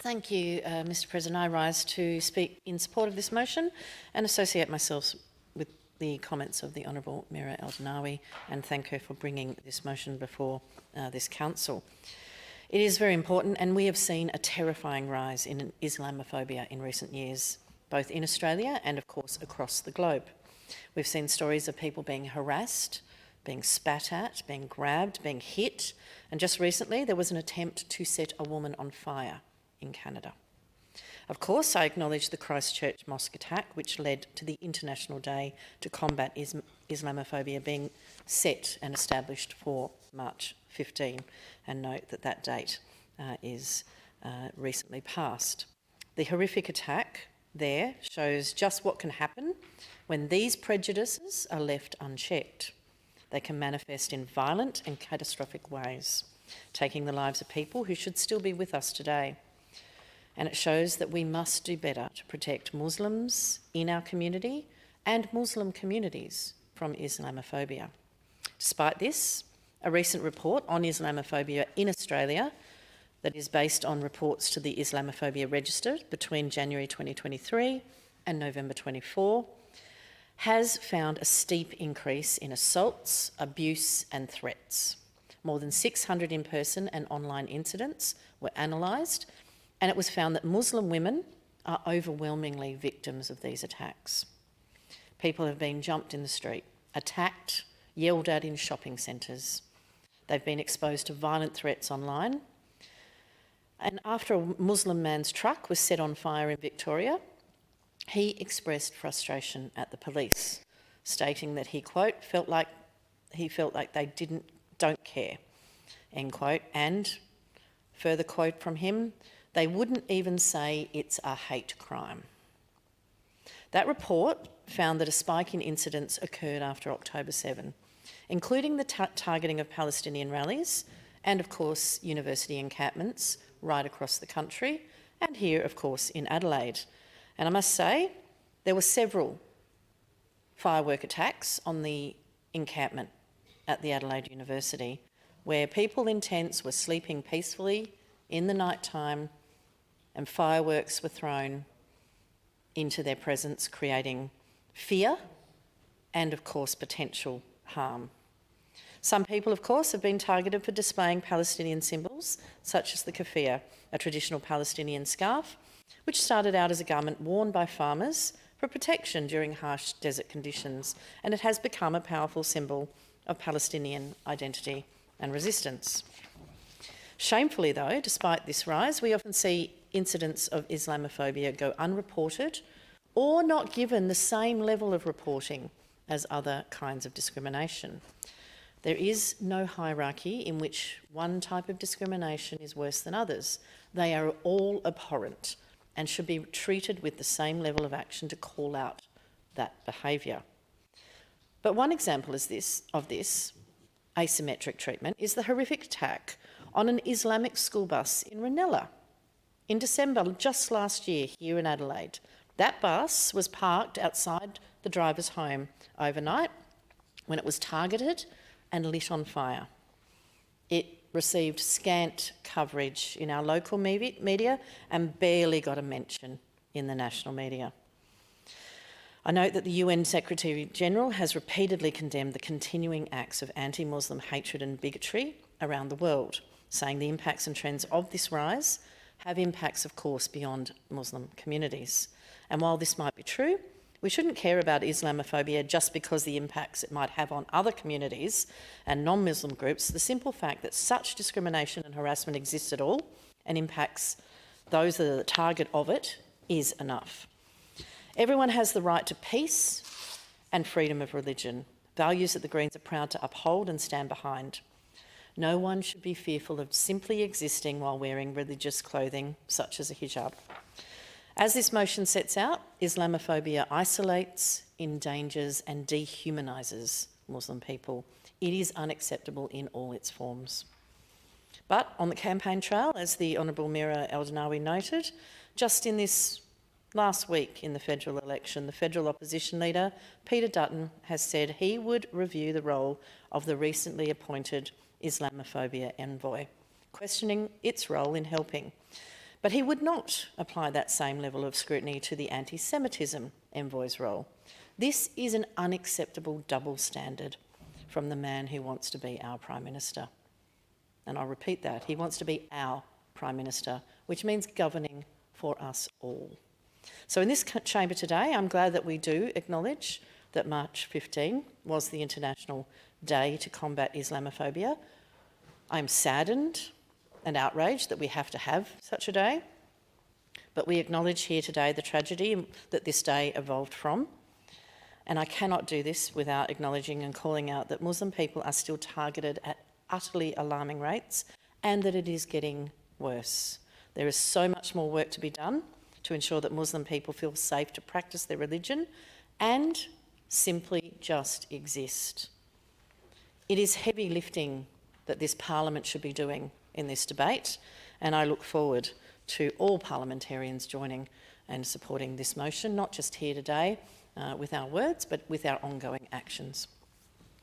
Thank you, Mr President. I rise to speak in support of this motion and associate myself with the comments of the Honourable Mira El Dannawi and thank her for bringing this motion before this council. It is very important, and we have seen a terrifying rise in Islamophobia in recent years, both in Australia and, of course, across the globe. We've seen stories of people being harassed, being spat at, being grabbed, being hit, and just recently there was an attempt to set a woman on fire in Canada. Of course, I acknowledge the Christchurch mosque attack, which led to the International Day to Combat Islamophobia being set and established for March 15, and note that that date is recently passed. The horrific attack there shows just what can happen when these prejudices are left unchecked. They can manifest in violent and catastrophic ways, taking the lives of people who should still be with us today. And it shows that we must do better to protect Muslims in our community and Muslim communities from Islamophobia. Despite this, a recent report on Islamophobia in Australia that is based on reports to the Islamophobia Register between January 2023 and November 24 has found a steep increase in assaults, abuse and threats. More than 600 in-person and online incidents were analysed, and it was found that Muslim women are overwhelmingly victims of these attacks. People have been jumped in the street, attacked, yelled at in shopping centres. They've been exposed to violent threats online. And after a Muslim man's truck was set on fire in Victoria, he expressed frustration at the police, stating that he, quote, felt like they don't care, end quote, and further quote from him, they wouldn't even say it's a hate crime. That report found that a spike in incidents occurred after October 7, including the targeting of Palestinian rallies and, of course, university encampments right across the country, and here, of course, in Adelaide. And I must say, there were several firework attacks on the encampment at the Adelaide University, where people in tents were sleeping peacefully in the night time and fireworks were thrown into their presence, creating fear and, of course, potential harm. Some people, of course, have been targeted for displaying Palestinian symbols, such as the keffiyeh, a traditional Palestinian scarf, which started out as a garment worn by farmers for protection during harsh desert conditions, and it has become a powerful symbol of Palestinian identity and resistance. Shamefully, though, despite this rise, we often see incidents of Islamophobia go unreported or not given the same level of reporting as other kinds of discrimination. There is no hierarchy in which one type of discrimination is worse than others. They are all abhorrent and should be treated with the same level of action to call out that behaviour. But one example of this asymmetric treatment is the horrific attack on an Islamic school bus in Ranella in December just last year here in Adelaide. That bus was parked outside the driver's home overnight when it was targeted and lit on fire. It received scant coverage in our local media and barely got a mention in the national media. I note that the UN Secretary-General has repeatedly condemned the continuing acts of anti-Muslim hatred and bigotry around the world, saying the impacts and trends of this rise have impacts, of course, beyond Muslim communities. And while this might be true, we shouldn't care about Islamophobia just because the impacts it might have on other communities and non-Muslim groups. The simple fact that such discrimination and harassment exists at all and impacts those that are the target of it is enough. Everyone has the right to peace and freedom of religion, values that the Greens are proud to uphold and stand behind. No one should be fearful of simply existing while wearing religious clothing, such as a hijab. As this motion sets out, Islamophobia isolates, endangers and dehumanises Muslim people. It is unacceptable in all its forms. But on the campaign trail, as the Honourable Mira El Dannawi noted, just in this last week in the federal election, the federal opposition leader, Peter Dutton, has said he would review the role of the recently appointed Islamophobia envoy, questioning its role in helping. But he would not apply that same level of scrutiny to the anti-Semitism envoy's role. This is an unacceptable double standard from the man who wants to be our Prime Minister. And I'll repeat that, he wants to be our Prime Minister, which means governing for us all. So in this chamber today, I'm glad that we do acknowledge that March 15 was the International Day to Combat Islamophobia. I'm saddened and outraged that we have to have such a day, but we acknowledge here today the tragedy that this day evolved from. And I cannot do this without acknowledging and calling out that Muslim people are still targeted at utterly alarming rates and that it is getting worse. There is so much more work to be done to ensure that Muslim people feel safe to practice their religion and simply just exist. It is heavy lifting that this Parliament should be doing in this debate, and I look forward to all parliamentarians joining and supporting this motion, not just here today with our words, but with our ongoing actions.